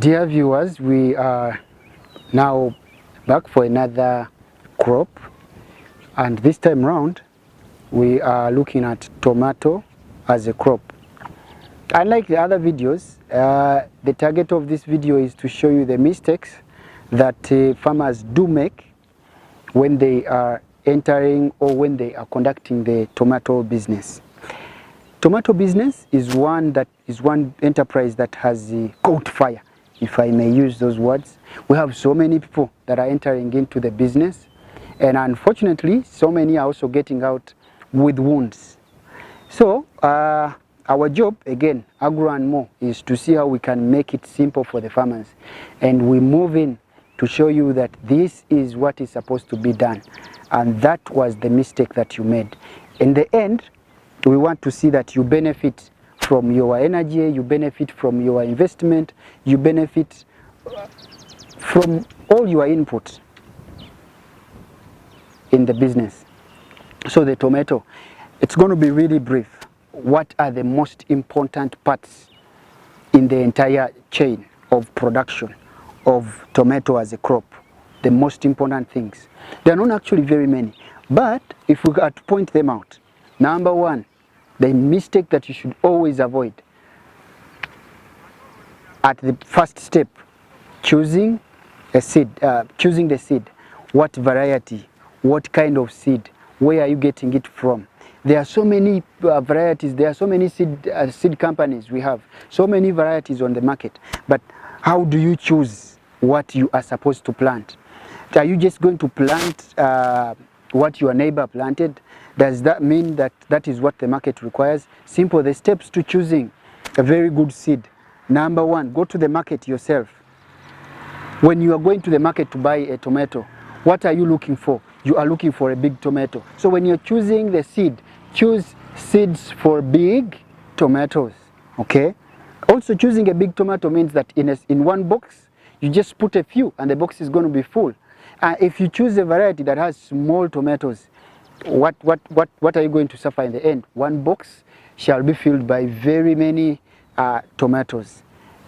Dear viewers, we are now back for another crop, and this time round we are looking at tomato as a crop. Unlike the other videos, the target of this video is to show you the mistakes that farmers do make when they are entering or when they are conducting the tomato business. Tomato business is one enterprise that has caught fire, if I may use those words. We have so many people that are entering into the business, and unfortunately so many are also getting out with wounds. So our job, again, Agro and More, is to see how we can make it simple for the farmers, and we move in to show you that this is what is supposed to be done, and that was the mistake that you made. In the end, we want to see that you benefit from your energy, you benefit from your investment, you benefit from all your input in the business. So the tomato, it's going to be really brief. What are the most important parts in the entire chain of production of tomato as a crop? The most important things. There are not actually very many, but if we got to point them out, number one, the mistake that you should always avoid at the first step, choosing a seed, choosing the seed. What variety, what kind of seed, where are you getting it from? There are so many varieties, there are so many seed companies we have, so many varieties on the market, but how do you choose what you are supposed to plant? Are you just going to plant what your neighbor planted? Does that mean that that is what the market requires? Simple. The steps to choosing a very good seed. Number one, go to the market yourself. When you are going to the market to buy a tomato, what are you looking for? You are looking for a big tomato. So when you're choosing the seed, choose seeds for big tomatoes, okay? Also, choosing a big tomato means that in one box, you just put a few and the box is going to be full. If you choose a variety that has small tomatoes, what are you going to suffer in the end? One box shall be filled by very many tomatoes.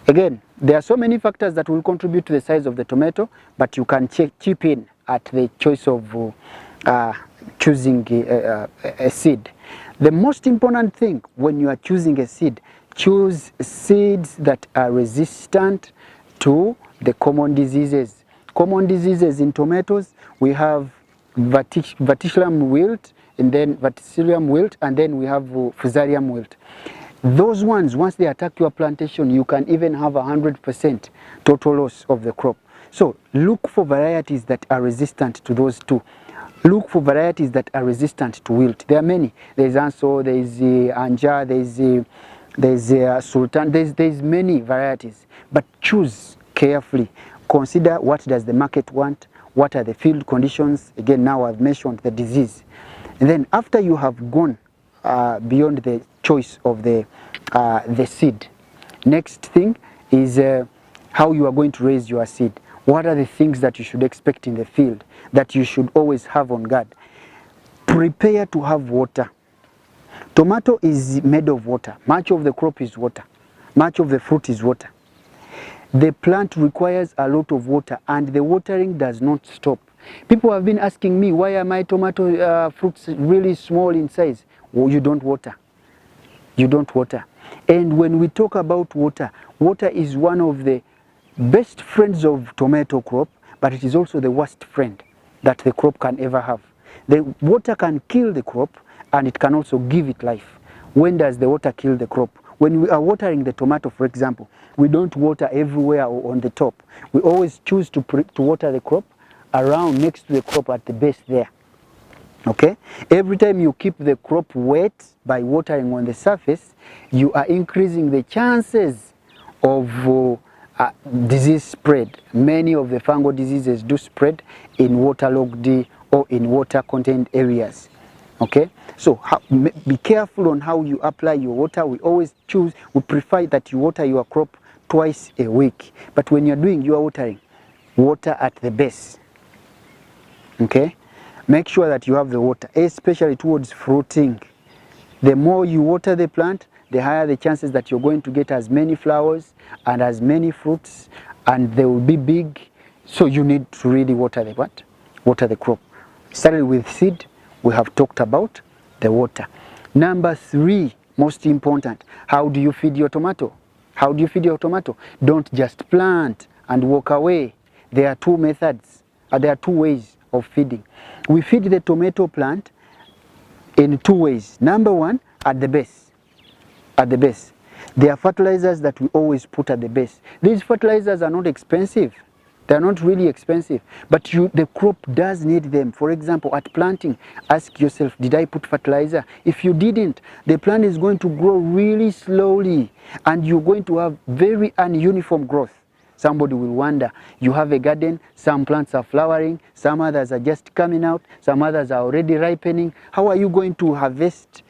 Again, there are so many factors that will contribute to the size of the tomato, but you can chip in at the choice of choosing a seed. The most important thing when you are choosing a seed, choose seeds that are resistant to the common diseases. Common diseases in tomatoes, we have verticillium wilt, and then we have fusarium wilt. Those ones, once they attack your plantation, you can even have 100% total loss of the crop. So look for varieties that are resistant to those two. Look for varieties that are resistant to wilt. There are many. There's Anso, there's Anja, there's Sultan, there's many varieties. But choose carefully. Consider what does the market want, what are the field conditions. Again, now I've mentioned the disease. And then after you have gone beyond the choice of the seed, next thing is how you are going to raise your seed. What are the things that you should expect in the field that you should always have on guard? Prepare to have water. Tomato is made of water. Much of the crop is water. Much of the fruit is water. The plant requires a lot of water, and the watering does not stop. People have been asking me, why are my tomato fruits really small in size? Well, you don't water. You don't water. And when we talk about water, water is one of the best friends of tomato crop, but it is also the worst friend that the crop can ever have. The water can kill the crop, and it can also give it life. When does the water kill the crop? When we are watering the tomato, for example, we don't water everywhere or on the top. We always choose to water the crop around next to the crop at the base there. Okay? Every time you keep the crop wet by watering on the surface, you are increasing the chances of disease spread. Many of the fungal diseases do spread in waterlogged or in water-contained areas. Okay, so be careful on how you apply your water. We prefer that you water your crop twice a week. But when you're doing your watering, water at the base. Okay, make sure that you have the water, especially towards fruiting. The more you water the plant, the higher the chances that you're going to get as many flowers and as many fruits, and they will be big. So you need to really water the what? Water the crop. Started with seed, we have talked about the water. Number 3, most important, how do you feed your tomato? How do you feed your tomato? Don't just plant and walk away. There are 2 methods, there are 2 ways of feeding. We feed the tomato plant in 2 ways. Number 1, at the base. At the base. There are fertilizers that we always put at the base. These fertilizers are not expensive. They are not really expensive, but the crop does need them. For example, at planting, ask yourself, did I put fertilizer? If you didn't, the plant is going to grow really slowly and you're going to have very ununiform growth. Somebody will wonder, you have a garden, some plants are flowering, some others are just coming out, some others are already ripening. How are you going to harvest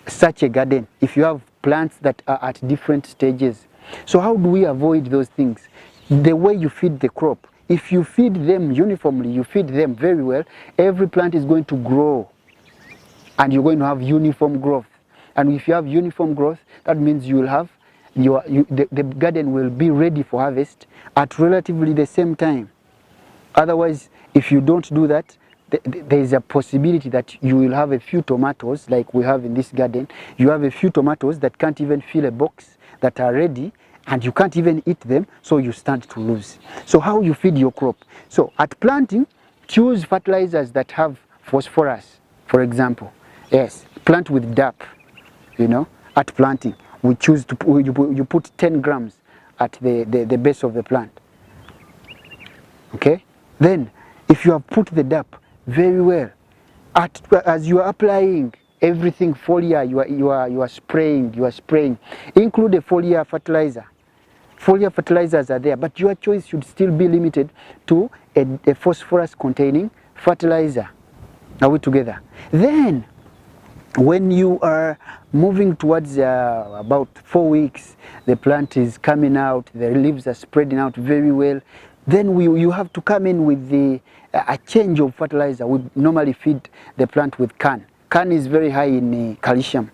such a garden if you have plants that are at different stages? So how do we avoid those things? The way you feed the crop, if you feed them uniformly, you feed them very well, every plant is going to grow and you're going to have uniform growth. And if you have uniform growth, that means you will have the garden will be ready for harvest at relatively the same time. Otherwise, if you don't do that, there is a possibility that you will have a few tomatoes like we have in this garden. You have a few tomatoes that can't even fill a box, that are ready, and you can't even eat them, so you stand to lose. So how you feed your crop? So at planting, choose fertilizers that have phosphorus, for example. Yes, plant with DAP, at planting. We choose to you put 10 grams at the base of the plant. Okay? Then, if you have put the DAP very well, as you are applying everything foliar, you are spraying, include a foliar fertilizer. Foliar fertilizers are there, but your choice should still be limited to a phosphorus containing fertilizer. Are we together? Then, when you are moving towards about 4 weeks, the plant is coming out, the leaves are spreading out very well, then you have to come in with a change of fertilizer. We normally feed the plant with CAN. CAN is very high in calcium.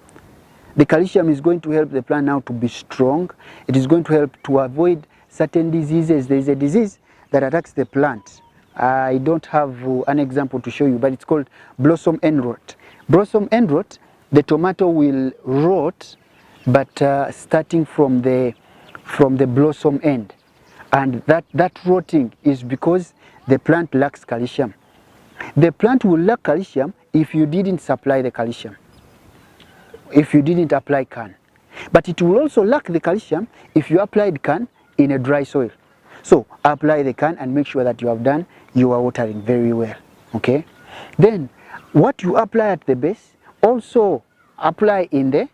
The calcium is going to help the plant now to be strong. It is going to help to avoid certain diseases. There is a disease that attacks the plant. I don't have an example to show you, but it's called blossom end rot. Blossom end rot, the tomato will rot, but starting from the blossom end. And that rotting is because the plant lacks calcium. The plant will lack calcium if you didn't supply the calcium, if you didn't apply CAN. But it will also lack the calcium if you applied CAN in a dry soil. So apply the CAN and make sure that you have done your watering very well. Okay? Then what you apply at the base, also apply in the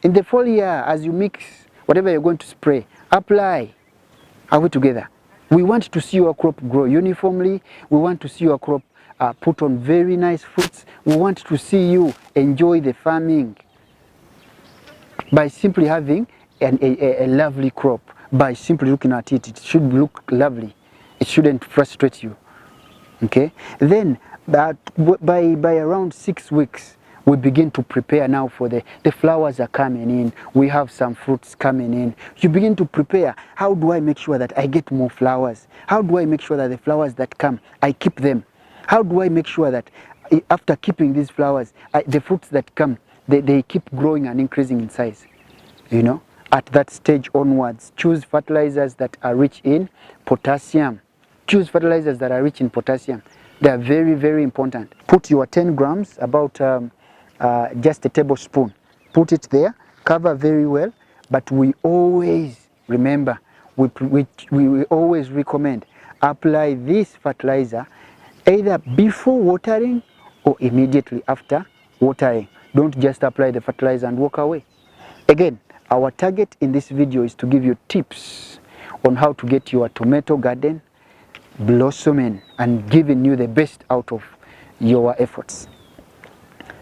foliar. As you mix whatever you're going to spray, apply. Are we together? We want to see your crop grow uniformly. We want to see your crop put on very nice fruits. We want to see you enjoy the farming by simply having a lovely crop. By simply looking at it, it should look lovely. It shouldn't frustrate you. Okay? Then by around 6 weeks, we begin to prepare now for the flowers are coming in. We have some fruits coming in. You begin to prepare. How do I make sure that I get more flowers? How do I make sure that the flowers that come, I keep them? How do I make sure that after keeping these flowers, the fruits that come, they keep growing and increasing in size? At that stage onwards, choose fertilizers that are rich in potassium. Choose fertilizers that are rich in potassium. They are very, very important. Put your 10 grams, about just a tablespoon. Put it there, cover very well, but we always, remember, we always recommend apply this fertilizer either before watering or immediately after watering. Don't just apply the fertilizer and walk away. Again, our target in this video is to give you tips on how to get your tomato garden blossoming and giving you the best out of your efforts.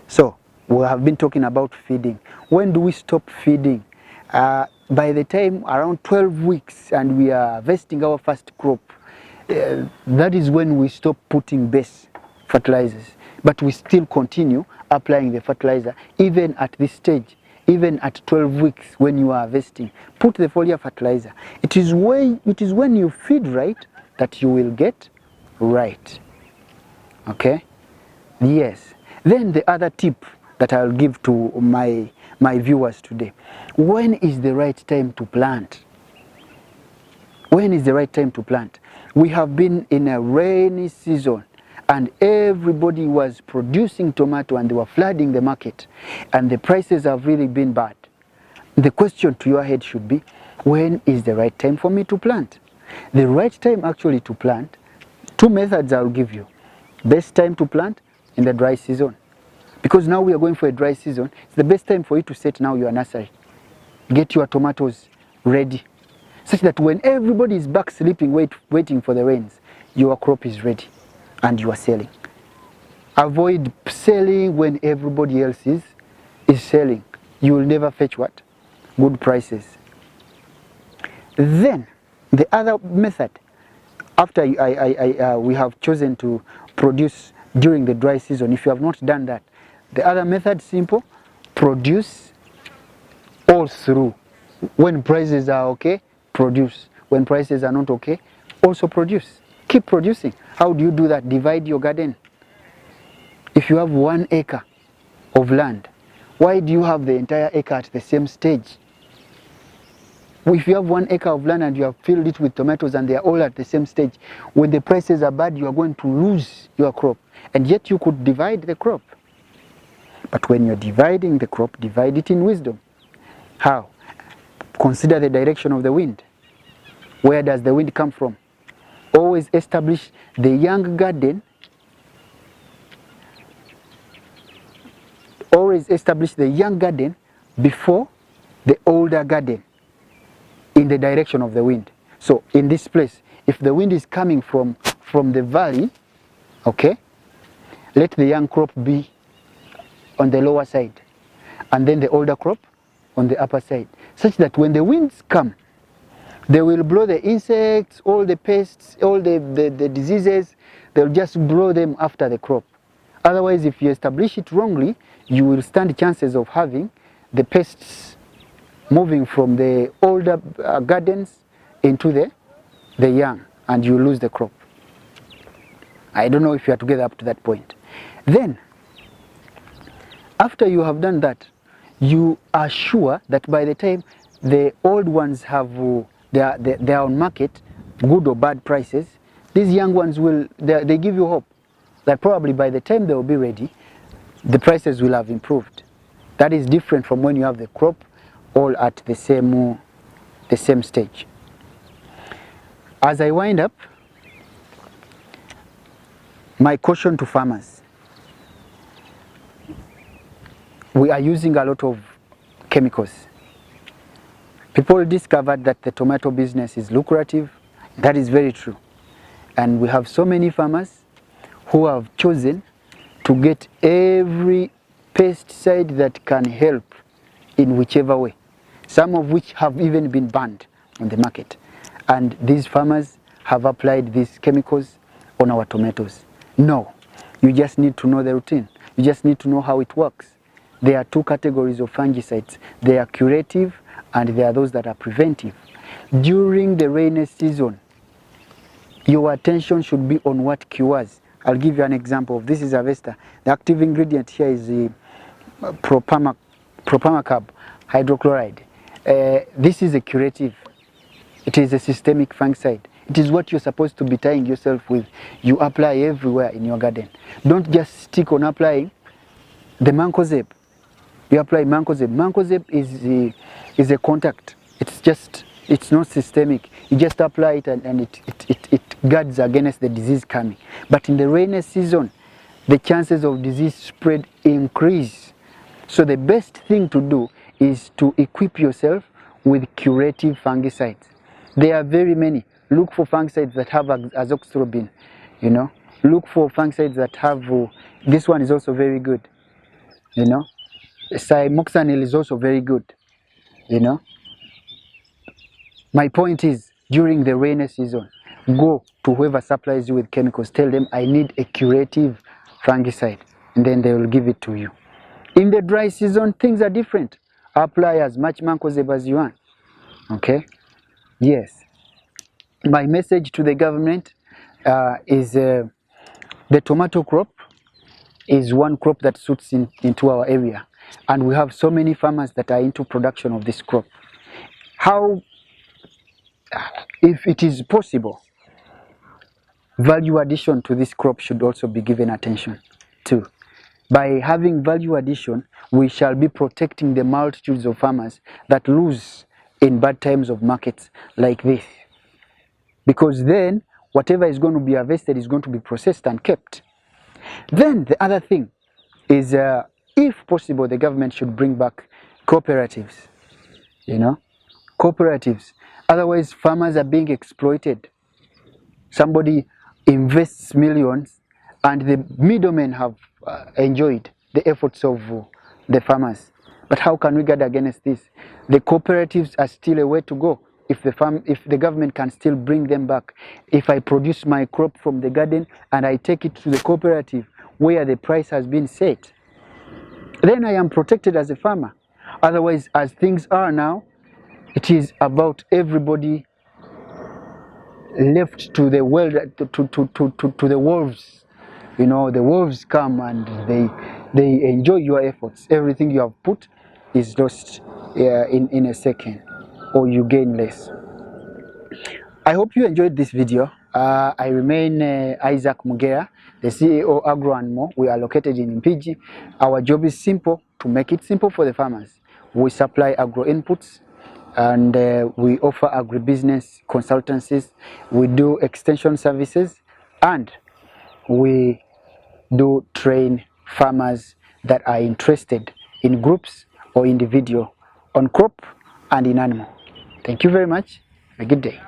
So, we have been talking about feeding. When do we stop feeding? By the time around 12 weeks and we are harvesting our first crop, that is when we stop putting base fertilizers. But we still continue applying the fertilizer even at this stage. even at 12 weeks when you are harvesting, put the foliar fertilizer. It is when you feed right that you will get right. Okay? Yes. Then the other tip that I'll give to my viewers today. When is the right time to plant? When is the right time to plant? We have been in a rainy season and everybody was producing tomato and they were flooding the market and the prices have really been bad. The question to your head should be, when is the right time for me to plant? The right time actually to plant, two methods I'll give you. Best time to plant in the dry season. Because now we are going for a dry season, it's the best time for you to set now your nursery. Get your tomatoes ready, such that when everybody is back sleeping, waiting for the rains, your crop is ready and you are selling. Avoid selling when everybody else is selling. You will never fetch what? Good prices. Then, the other method, after we have chosen to produce during the dry season, if you have not done that, the other method, simple, produce all through. When prices are okay, produce. When prices are not okay, also produce. Keep producing. How do you do that? Divide your garden. If you have 1 acre of land, why do you have the entire acre at the same stage? If you have 1 acre of land and you have filled it with tomatoes and they are all at the same stage, when the prices are bad, you are going to lose your crop. And yet you could divide the crop. But when you're dividing the crop, divide it in wisdom. How? Consider the direction of the wind. Where does the wind come from? Always establish the young garden. Always establish the young garden before the older garden in the direction of the wind. So in this place, if the wind is coming from the valley, okay, let the young crop be on the lower side and then the older crop on the upper side, such that when the winds come, they will blow the insects, all the pests, all the diseases, they'll just blow them after the crop. Otherwise, if you establish it wrongly, you will stand chances of having the pests moving from the older gardens into the young, and you lose the crop. I don't know if you are together up to that point. Then, after you have done that, you are sure that by the time the old ones have they are on market, good or bad prices, these young ones they give you hope that probably by the time they will be ready, the prices will have improved. That is different from when you have the crop all at the same stage. As I wind up, my caution to farmers: we are using a lot of chemicals. People discovered that the tomato business is lucrative. That is very true. And we have so many farmers who have chosen to get every pesticide that can help in whichever way, some of which have even been banned on the market. And these farmers have applied these chemicals on our tomatoes. No, you just need to know the routine. You just need to know how it works. There are two categories of fungicides. They are curative and there are those that are preventive. During the rainy season, your attention should be on what cures. I'll give you an example. This is Avesta. The active ingredient here is the propamacab hydrochloride. This is a curative. It is a systemic fungicide. It is what you're supposed to be tying yourself with. You apply everywhere in your garden. Don't just stick on applying the mancozeb. You apply mancozeb. Mancozeb is a contact. It's not systemic. You just apply it and it guards against the disease coming. But in the rainy season, the chances of disease spread increase. So the best thing to do is to equip yourself with curative fungicides. There are very many. Look for fungicides that have azoxystrobin, you know. Look for fungicides that have, this one is also very good, you know. Cymoxanil is also very good, you know. My point is, during the rainy season, go to whoever supplies you with chemicals, tell them I need a curative fungicide, and then they will give it to you. In the dry season, things are different. apply as much mancozeb as you want. Okay, yes. My message to the government is the tomato crop is one crop that suits into our area, and we have so many farmers that are into production of this crop. How, if it is possible, value addition to this crop should also be given attention to. By having value addition, we shall be protecting the multitudes of farmers that lose in bad times of markets like this. Because then, whatever is going to be harvested is going to be processed and kept. Then the other thing is, if possible, the government should bring back cooperatives, cooperatives. Otherwise, farmers are being exploited. Somebody invests millions and the middlemen have enjoyed the efforts of the farmers. But how can we guard against this? The cooperatives are still a way to go. If the government can still bring them back. If I produce my crop from the garden and I take it to the cooperative where the price has been set, then I am protected as a farmer. Otherwise, as things are now, it is about everybody left to the world, to the wolves. The wolves come and they enjoy your efforts. Everything you have put is lost in a second, or you gain less. I hope you enjoyed this video. I remain Isaac Mugera, the CEO Agro and More. We are located in Mpigi. Our job is simple, to make it simple for the farmers. We supply agro inputs, and we offer agribusiness consultancies. We do extension services, and we do train farmers that are interested in groups or individual on crop and in animal. Thank you very much. Have a good day.